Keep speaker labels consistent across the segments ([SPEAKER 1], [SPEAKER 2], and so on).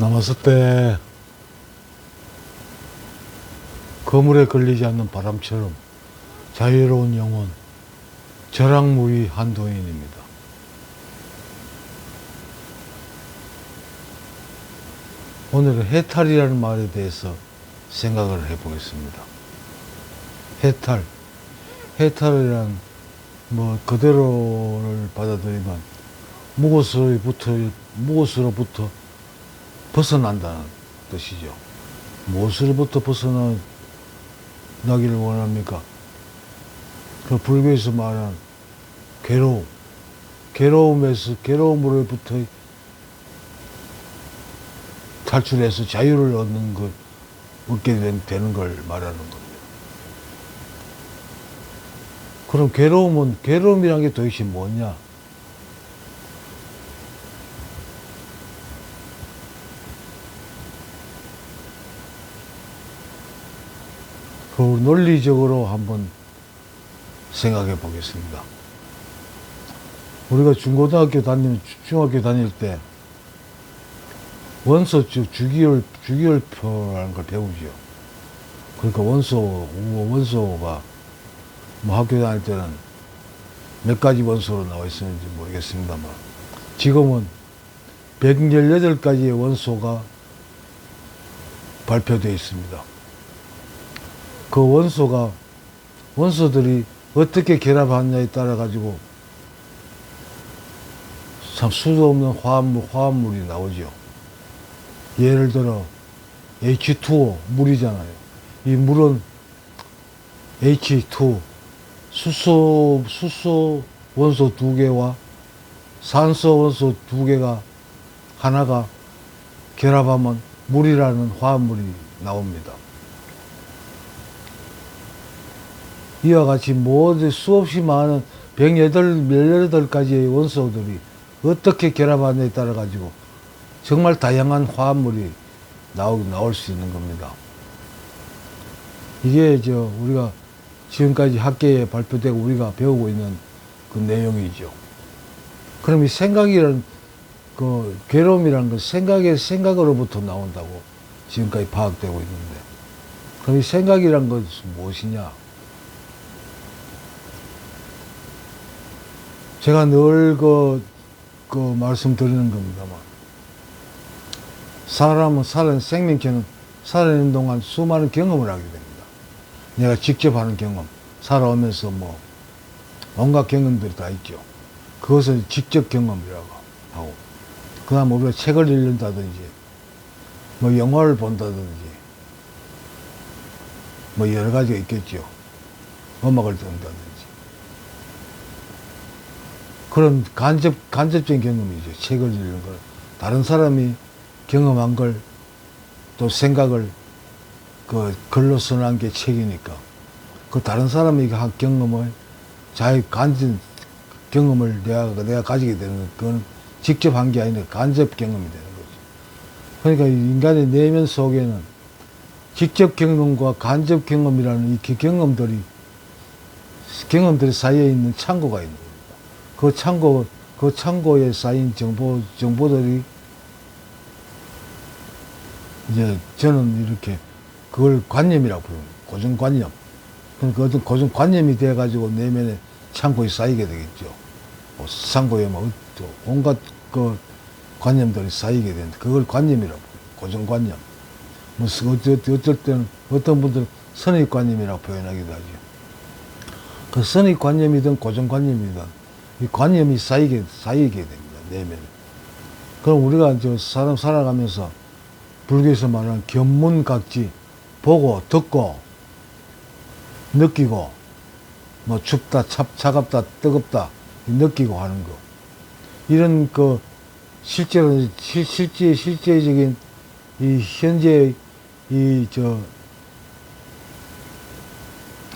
[SPEAKER 1] 남았을 때 거물에 걸리지 않는 바람처럼 자유로운 영혼, 저랑무이 한도인입니다. 오늘은 해탈이라는 말에 대해서 생각을 해보겠습니다. 해탈. 해탈이란 그대로를 받아들이면 무엇으로부터 벗어난다는 뜻이죠. 무엇으로부터 벗어나기를 원합니까? 그 불교에서 말하는 괴로움으로부터 탈출해서 자유를 얻게 되는 걸 말하는 겁니다. 그럼 괴로움이란 게 도대체 뭐냐? 그 논리적으로 한번 생각해 보겠습니다. 우리가 중학교 다닐 때 주기율표라는 걸 배우죠. 그러니까 원소가 학교 다닐 때는 몇 가지 원소로 나와 있었는지 모르겠습니다만 지금은 118가지의 원소가 발표되어 있습니다. 그 원소들이 어떻게 결합하느냐에 따라 가지고 참 수도 없는 화합물이 나오죠. 예를 들어 H2O 물이잖아요. 이 물은 H2 수소 원소 2개와 산소 원소 2개가 하나가 결합하면 물이라는 화합물이 나옵니다. 이와 같이 모두 수없이 많은 118가지의 원소들이 어떻게 결합하느냐에 따라 가지고 정말 다양한 화합물이 나올 수 있는 겁니다. 이게 우리가 지금까지 학계에 발표되고 우리가 배우고 있는 그 내용이죠. 그럼 이 생각이라는 괴로움이라는 건 생각으로부터 나온다고 지금까지 파악되고 있는데, 그럼 이 생각이란 것은 무엇이냐? 제가 늘 말씀드리는 겁니다만, 사람은 생명체는 살아있는 동안 수많은 경험을 하게 됩니다. 내가 직접 하는 경험, 살아오면서 온갖 경험들이 다 있죠. 그것을 직접 경험이라고 하고, 그 다음 우리가 책을 읽는다든지, 영화를 본다든지, 여러 가지가 있겠죠. 음악을 듣는다든지. 그런 간접적인 경험이죠. 책을 읽는 걸. 다른 사람이 경험한 걸, 또 생각을 글로 써놓은 게 책이니까. 그 다른 사람이 한 경험을, 자기 경험을 내가 가지게 되는, 그건 직접 한 게 아니라 간접 경험이 되는 거죠. 그러니까 인간의 내면 속에는 직접 경험과 간접 경험이라는 이 경험들이 사이에 있는 창고가 있는 겁니다. 그 창고에 쌓인 정보들이 이제 저는 이렇게 그걸 관념이라고 부릅니다. 고정관념. 그러니까 어떤 고정관념이 돼가지고 내면에 창고에 쌓이게 되겠죠. 창고에 온갖 관념들이 쌓이게 되는데 그걸 관념이라고 부릅니다. 고정관념. 어쩔 때는 어떤 분들은 선입관념이라고 표현하기도 하죠. 그 선입관념이든 고정관념이든 이 관념이 쌓이게 됩니다. 내면에. 그럼 우리가 사람 살아가면서 불교에서 말하는 견문각지, 보고, 듣고, 느끼고, 춥다, 차갑다, 뜨겁다, 느끼고 하는 거. 이런 실제적인 이 현재의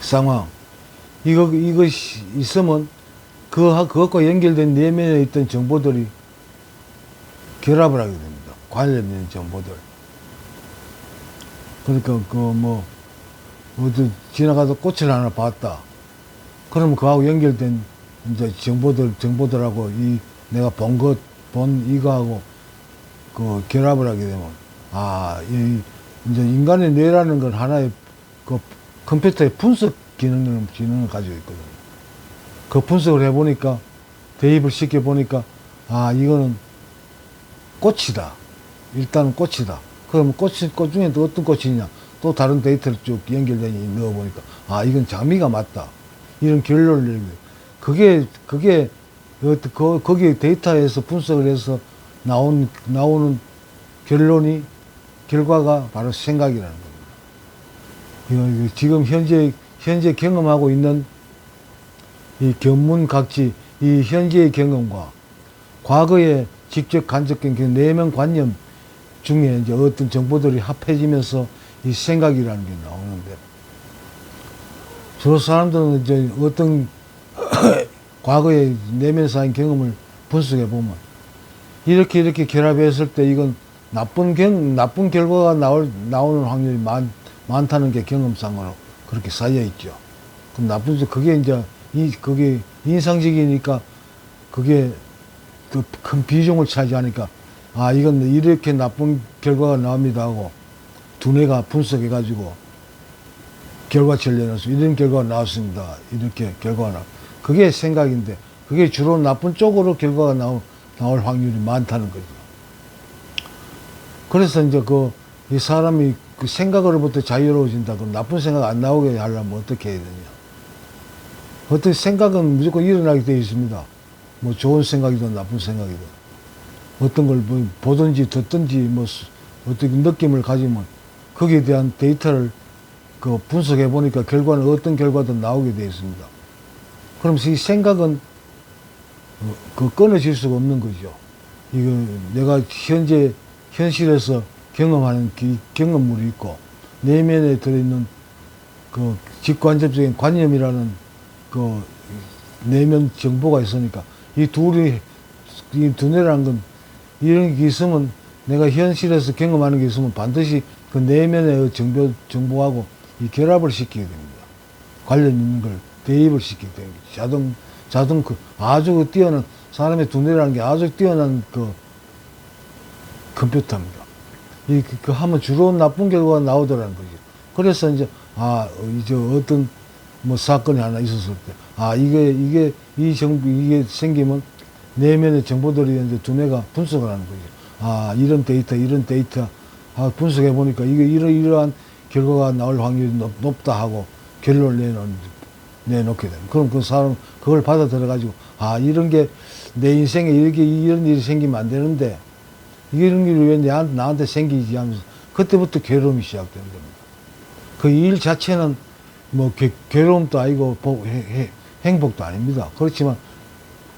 [SPEAKER 1] 상황, 이것이 있으면 그것과 연결된 내면에 있던 정보들이 결합을 하게 됩니다. 관련 있는 정보들. 그러니까 어디 지나가서 꽃을 하나 봤다. 그러면 그하고 연결된 이제 정보들하고 내가 본 이거하고 그 결합을 하게 되면, 이제 인간의 뇌라는 건 하나의 그 컴퓨터의 분석 기능을 가지고 있거든요. 그 분석을 해보니까, 대입을 시켜보니까, 이거는 꽃이다. 일단은 꽃이다. 그러면 꽃 중에 또 어떤 꽃이냐? 또 다른 데이터를 쭉 연결되어 넣어보니까, 이건 장미가 맞다. 이런 결론을 내리게. 거기에 데이터에서 분석을 해서 나오는 결과가 바로 생각이라는 겁니다. 지금 현재 경험하고 있는 이 견문각지, 이 현재의 경험과 과거의 직접 간접된 그 내면 관념 중에 이제 어떤 정보들이 합해지면서 이 생각이라는 게 나오는데, 주로 사람들은 이제 어떤 과거의 내면 쌓인 경험을 분석해 보면 이렇게 결합했을 때 이건 나쁜 결과가 나오는 확률이 많다는 게 경험상으로 그렇게 쌓여 있죠. 그럼 그게 이제 그게 인상적이니까 그게 그 큰 비중을 차지하니까 이건 이렇게 나쁜 결과가 나옵니다 하고 두뇌가 분석해 가지고 결과치를 내놓아서 이런 결과가 나왔습니다. 이렇게 결과가 그게 생각인데 그게 주로 나쁜 쪽으로 결과가 나올 확률이 많다는 거죠. 그래서 이제 이 사람이 그 생각으로부터 자유로워진다. 그럼 나쁜 생각 안 나오게 하려면 어떻게 해야 되냐. 어떤 생각은 무조건 일어나게 되어 있습니다. 뭐 좋은 생각이든 나쁜 생각이든. 어떤 걸 뭐 보든지 듣든지 뭐 어떤 느낌을 가지면 거기에 대한 데이터를 그 분석해 보니까 결과는 어떤 결과든 나오게 되어 있습니다. 그러면서 이 생각은 끊어질 수가 없는 거죠. 이거 내가 현실에서 경험하는 경험물이 있고 내면에 들어있는 그 직관접적인 관념이라는 그 내면 정보가 있으니까 이 두뇌라는 건 이런 게 있으면 내가 현실에서 경험하는 게 있으면 반드시 그 내면의 정보하고 이 결합을 시키게 됩니다. 관련 있는 걸 대입을 시키게 됩니다. 자동 아주 뛰어난 사람의 두뇌라는 게 아주 뛰어난 그 컴퓨터입니다. 하면 주로 나쁜 결과가 나오더라는 거죠. 그래서 이제 어떤 뭐 사건이 하나 있었을 때 이게 생기면 내면의 정보들이 이제 두뇌가 분석을 하는 거죠. 이런 데이터 분석해 보니까 이게 이러한 결과가 나올 확률이 높다 하고 결론을 내놓게 됩니다. 그럼 그 사람 그걸 받아들여 가지고 이런 게 내 인생에 이런 일이 생기면 안 되는데 이런 일이 왜 나한테 생기지 하면서 그때부터 괴로움이 시작되는 겁니다. 그 일 자체는 뭐 괴로움도 아니고 행복도 아닙니다. 그렇지만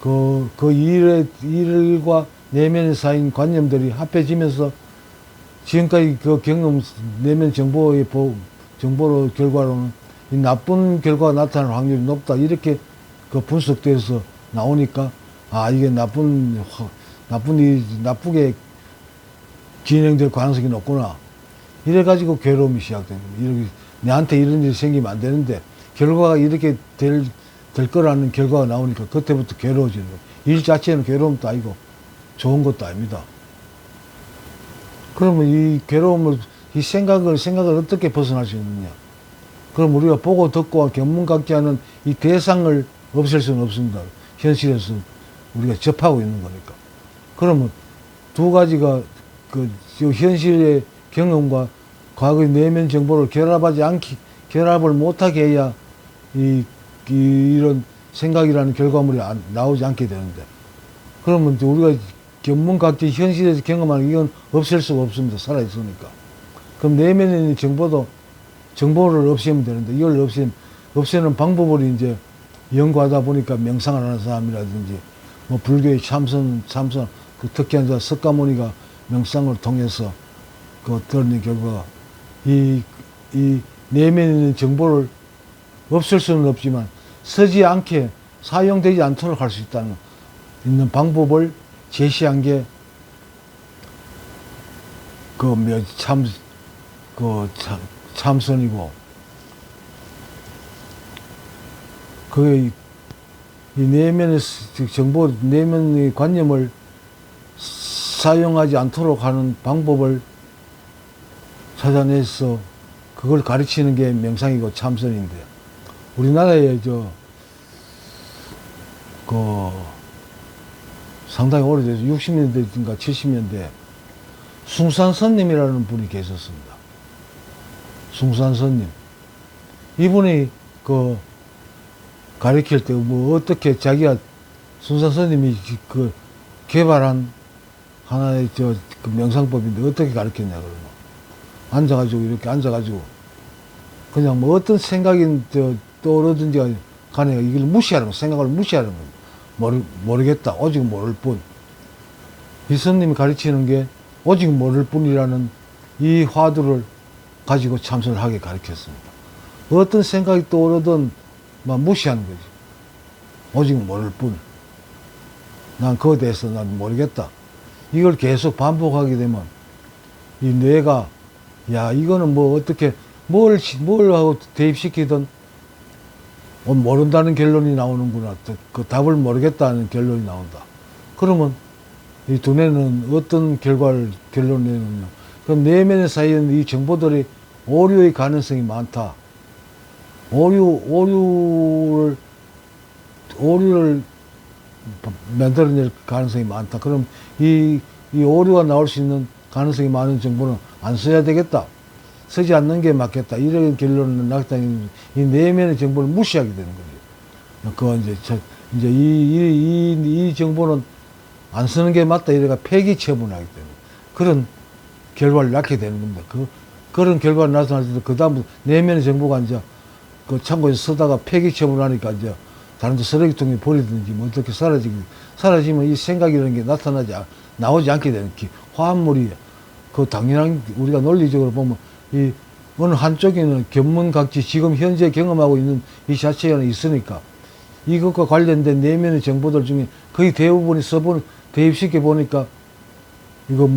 [SPEAKER 1] 그 일과 내면에 쌓인 관념들이 합해지면서 지금까지 그 내면 정보로 결과로는 이 나쁜 결과가 나타날 확률이 높다. 이렇게 그 분석돼서 나오니까, 이게 나쁘게 진행될 가능성이 높구나. 이래가지고 괴로움이 시작된 겁니다. 이렇게, 내한테 이런 일이 생기면 안 되는데, 결과가 이렇게 될 거라는 결과가 나오니까 그때부터 괴로워지는 거예요. 일 자체는 괴로움도 아니고 좋은 것도 아닙니다. 그러면 이 괴로움을, 이 생각을 어떻게 벗어날 수 있느냐. 그럼 우리가 보고 듣고 견문각지하는 이 대상을 없앨 수는 없습니다. 현실에서 우리가 접하고 있는 거니까. 그러면 두 가지가 현실의 경험과 과거의 내면 정보를 결합을 못하게 해야 이런 생각이라는 결과물이 나오지 않게 되는데, 그러면 우리가 견문각지 현실에서 경험하는 이건 없앨 수가 없습니다. 살아있으니까. 그럼 내면에 있는 정보를 없애면 되는데, 이걸 없애는 방법을 이제 연구하다 보니까 명상을 하는 사람이라든지, 뭐 불교의 참선, 그 특히 이제 석가모니가 명상을 통해서 드러낸 결과가 이 내면에 있는 정보를 없앨 수는 없지만 서지 않게 사용되지 않도록 할 수 있는 방법을 제시한 게 참선이고, 이 내면의 내면의 관념을 사용하지 않도록 하는 방법을 찾아내서 그걸 가르치는 게 명상이고 참선인데, 우리나라에 상당히 오래돼서 60년대인가 70년대 숭산선님이라는 분이 계셨습니다. 숭산선님. 이분이 가르칠 때 어떻게 자기가 숭산선님이 개발한 하나의 그 명상법인데 어떻게 가르쳤냐 그러면 앉아가지고 이렇게 앉아가지고 그냥 어떤 생각이 떠오르든지 간에 이걸 무시하는 거, 생각을 무시하는 거. 모르겠다. 오직 모를 뿐. 이 스님이 가르치는 게 오직 모를 뿐이라는 이 화두를 가지고 참선을 하게 가르쳤습니다. 어떤 생각이 떠오르든 막 무시하는 거지. 오직 모를 뿐. 난 그거에 대해서 난 모르겠다. 이걸 계속 반복하게 되면 이 뇌가 야 이거는 어떻게 뭘 하고 대입시키든 모른다는 결론이 나오는구나. 그 답을 모르겠다는 결론이 나온다. 그러면 이 두뇌는 어떤 결론을 내느냐. 그럼 내면에 쌓인 이 정보들이 오류의 가능성이 많다. 오류를 만들어낼 가능성이 많다. 그럼 이 오류가 나올 수 있는 가능성이 많은 정보는 안 써야 되겠다. 쓰지 않는 게 맞겠다. 이런 결론을 낙당이 이 내면의 정보를 무시하게 되는 거죠. 그거 이제 이 정보는 안 쓰는 게 맞다. 이래가 폐기 처분하기 때문에 그런 결과를 낳게 되는 겁니다. 그런 결과가 나타날 때 그다음 내면의 정보가 이제 그 창고에서 쓰다가 폐기 처분하니까 이제 다른 데 쓰레기통에 버리든지 어떻게 사라지면 이 생각이라는 게 나오지 않게 되는 화합물이 당연한 우리가 논리적으로 보면 이 어느 한쪽에는 견문각지 지금 현재 경험하고 있는 이 자체가 있으니까 이것과 관련된 내면의 정보들 중에 거의 대부분이 대입시켜 보니까 이거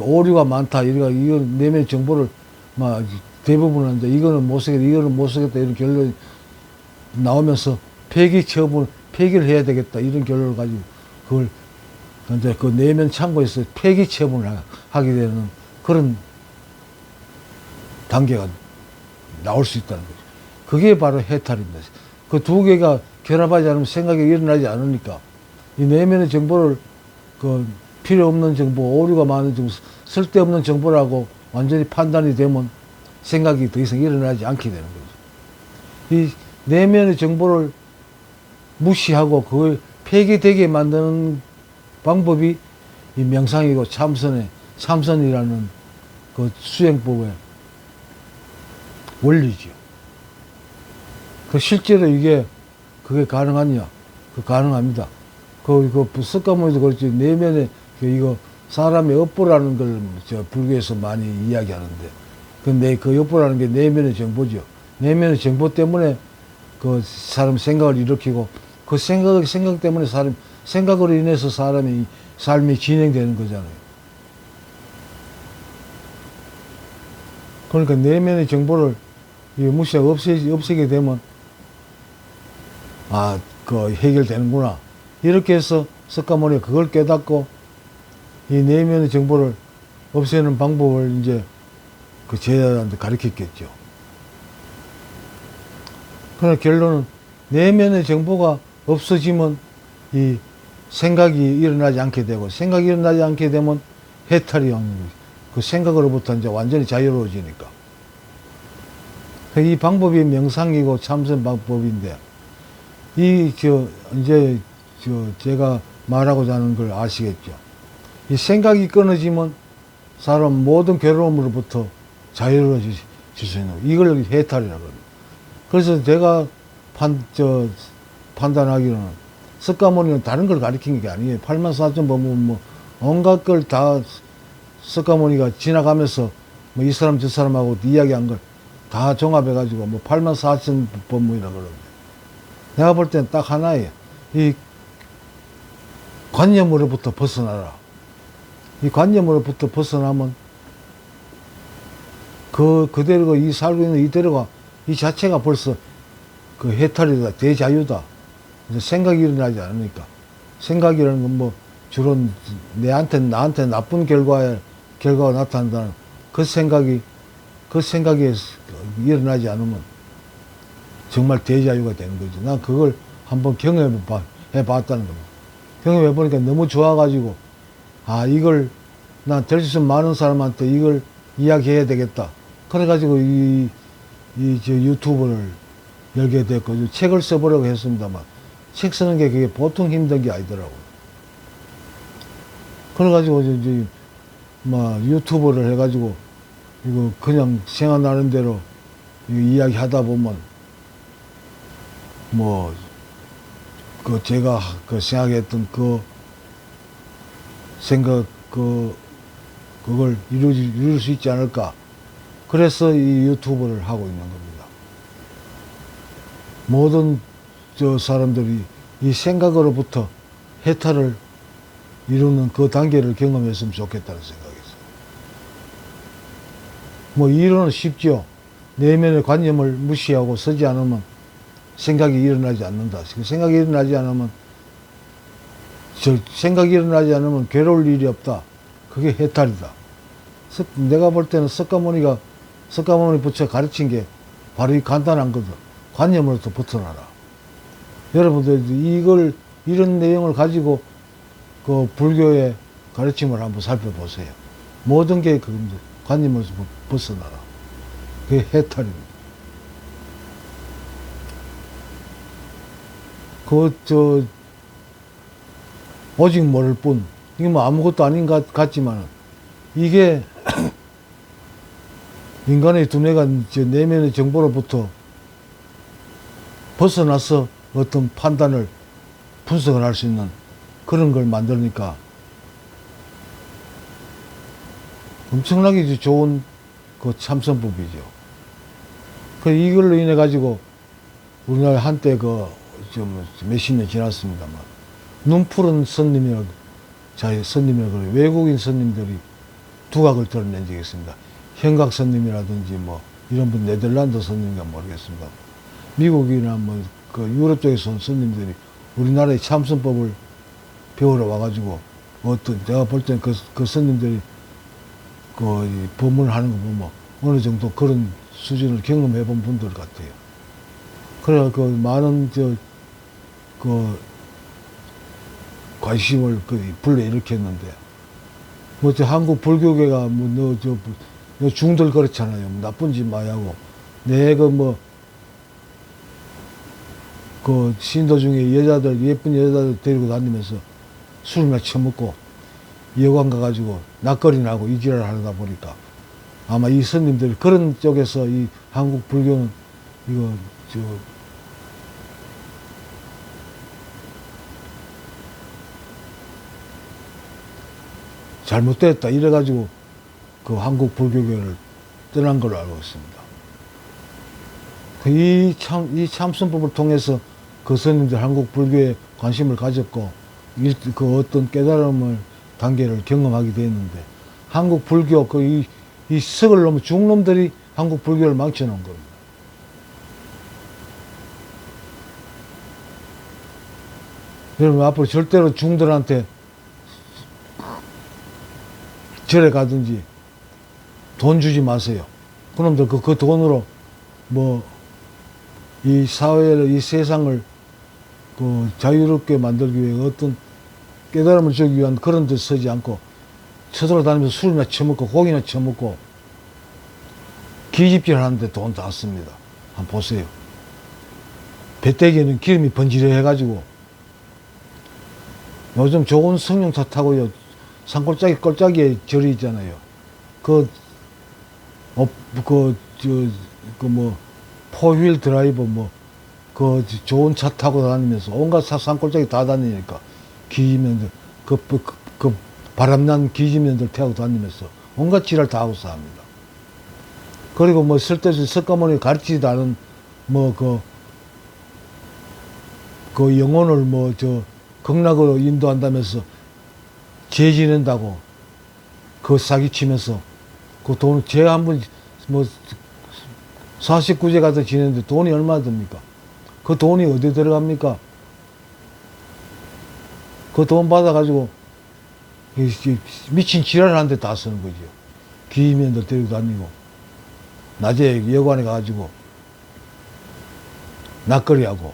[SPEAKER 1] 오류가 많다. 이거 내면의 정보를 대부분은 이제 이거는 못 쓰겠다, 이거는 못 쓰겠다 이런 결론이 나오면서 폐기를 해야 되겠다 이런 결론을 가지고 그걸 이제 그 내면 창고에서 폐기 처분을 하게 되는 그런 단계가 나올 수 있다는 거죠. 그게 바로 해탈입니다. 그 두 개가 결합하지 않으면 생각이 일어나지 않으니까 이 내면의 정보를 필요 없는 정보, 오류가 많은 정보, 쓸데없는 정보라고 완전히 판단이 되면 생각이 더 이상 일어나지 않게 되는 거죠. 이 내면의 정보를 무시하고 그걸 폐기되게 만드는 방법이 이 명상이고 참선이라는 그 수행법의 원리죠. 실제로 그게 가능하냐? 가능합니다. 습관문에도 그렇지, 내면에, 이거, 사람의 업보라는 걸, 불교에서 많이 이야기하는데, 그 업보라는 게 내면의 정보죠. 내면의 정보 때문에 사람 생각을 일으키고, 그 생각 때문에 생각으로 인해서 삶이 진행되는 거잖아요. 그러니까 내면의 정보를 무시하고 없애게 되면, 해결되는구나. 이렇게 해서 석가모니가 그걸 깨닫고 이 내면의 정보를 없애는 방법을 이제 제자들한테 가르쳤겠죠. 그러나 결론은 내면의 정보가 없어지면 이 생각이 일어나지 않게 되고 생각이 일어나지 않게 되면 해탈이 오는 거죠. 그 생각으로부터 이제 완전히 자유로워지니까. 이 방법이 명상이고 참선 방법인데 제가 말하고자 하는 걸 아시겠죠? 이 생각이 끊어지면 사람 모든 괴로움으로부터 자유로워질 수 있는 거예요. 이걸 해탈이라고 합니다. 그래서 제가 판단하기로는 석가모니는 다른 걸 가르친 게 아니에요. 84,000 보면 온갖 걸 다 석가모니가 지나가면서 이 사람 저 사람하고 이야기한 걸 다 종합해가지고 84,000 법문이라고 그러는데 내가 볼 때는 딱 하나예요. 이 관념으로부터 벗어나라. 이 관념으로부터 벗어나면 그대로 이 살고 있는 이대로가 이 자체가 벌써 해탈이다, 대자유다. 이제 생각이 일어나지 않으니까. 생각이라는 건 주로 나한테 나쁜 결과가 나타난다는 그 생각이 일어나지 않으면 정말 대자유가 되는 거죠. 난 그걸 한번 경험해 봤다는 겁니다. 경험해 보니까 너무 좋아가지고, 아, 이걸, 난 될 수 있으면 많은 사람한테 이걸 이야기해야 되겠다. 그래가지고 저 유튜브를 열게 됐고, 책을 써보려고 했습니다만, 책 쓰는 게 그게 보통 힘든 게 아니더라고요. 그래가지고, 유튜브를 해가지고, 이거 그냥 생각나는 대로 이야기 하다 보면, 제가 생각했던 그걸 이룰 수 있지 않을까. 그래서 이 유튜브를 하고 있는 겁니다. 모든 사람들이 이 생각으로부터 해탈을 이루는 그 단계를 경험했으면 좋겠다는 생각이었어요. 이론은 쉽죠. 내면의 관념을 무시하고 서지 않으면 생각이 일어나지 않는다. 생각이 일어나지 않으면 괴로울 일이 없다. 그게 해탈이다. 내가 볼 때는 석가모니 부처가 가르친 게 바로 이 간단한 거다. 관념으로부터 벗어나라. 여러분들 이런 내용을 가지고 그 불교의 가르침을 한번 살펴보세요. 모든 게 그겁니다. 관념으로부터 벗어나라. 그게 해탈입니다. 오직 모를 뿐. 이게 아무것도 아닌 것 같지만, 이게, 인간의 두뇌가 내면의 정보로부터 벗어나서 어떤 판단을, 분석을 할 수 있는 그런 걸 만드니까 엄청나게 좋은 참선법이죠. 이걸로 인해 가지고 우리나라 한때 몇십 년 지났습니다만, 눈푸른 스님이라고 외국인 스님들이 두각을 드러낸 적이 있습니다. 현각 스님이라든지 이런 분, 네덜란드 스님인가 모르겠습니다. 미국이나 유럽 쪽에서 온 스님들이 우리나라의 참선법을 배우러 와가지고, 내가 볼 때는 그 스님들이 법문을 하는 거 보면 어느 정도 그런 수준을 경험해 본 분들 같아요. 그래, 많은, 관심을 불러일으켰는데, 한국 불교계가 너 중들 그렇잖아요. 나쁜 짓 많이 하고. 신도 중에 예쁜 여자들 데리고 다니면서 술이나 처먹고, 여관 가가지고 낯거리나 하고 이 지랄을 하다 보니까, 아마 이 스님들이 그런 쪽에서 이 한국 불교는 잘못됐다 이래가지고 한국 불교계를 떠난 걸로 알고 있습니다. 이 참선법을 통해서 그 스님들 한국 불교에 관심을 가졌고, 어떤 깨달음을 단계를 경험하게 됐는데, 한국 불교 이 썩을 놈 중놈들이 한국 불교를 망쳐놓은 겁니다. 여러분 앞으로 절대로 중들한테 절에 가든지 돈 주지 마세요. 그놈들 그 돈으로 이 사회를, 이 세상을 자유롭게 만들기 위해 어떤 깨달음을 주기 위한 그런 데 서지 않고 쳐돌아다니면서 술이나 처먹고 고기나 처먹고 기집질 하는데 돈 다 씁니다. 한번 보세요. 배때기에는 기름이 번지르 해가지고 요즘 좋은 승용차 타고요. 꼴짜기에 절이 있잖아요. 포휠 드라이버 좋은 차 타고 다니면서 온갖 산골짜기 다 다니니까 기지면들, 바람난 기지면들 태우고 다니면서 온갖 지랄 다 하고 삽니다. 그리고 쓸데없이 석가모니 가르치지도 않은 영혼을 극락으로 인도한다면서 죄 지낸다고 사기치면서 돈, 죄 한번 49제 가서 지냈는데 돈이 얼마 듭니까? 그 돈이 어디 들어갑니까? 그 돈 받아가지고 미친 지랄하는데 다 쓰는 거죠. 기면도 데리고 다니고, 낮에 여관에 가가지고, 낯거리하고,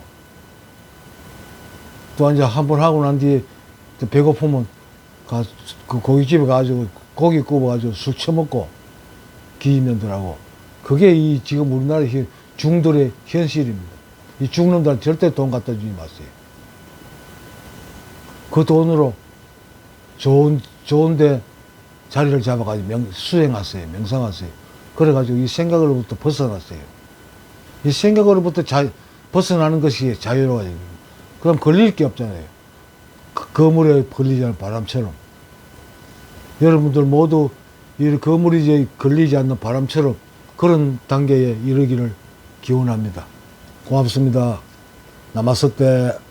[SPEAKER 1] 또 이제 한 번 하고 난 뒤에 또 배고프면 그 고깃집에 가가지고 고기 구워가지고 술 처먹고, 기면들하고. 그게 이 지금 우리나라 중들의 현실입니다. 이 중놈들은 절대 돈 갖다 주지 마세요. 그 돈으로 좋은데 자리를 잡아가지고 수행하세요. 명상하세요. 그래가지고 이 생각으로부터 벗어났어요. 이 생각으로부터 벗어나는 것이 자유로워요. 그럼 걸릴 게 없잖아요. 거물에 걸리지 않는 바람처럼. 여러분들 모두 이 거물이 걸리지 않는 바람처럼 그런 단계에 이르기를 기원합니다. 고맙습니다. 나마스테.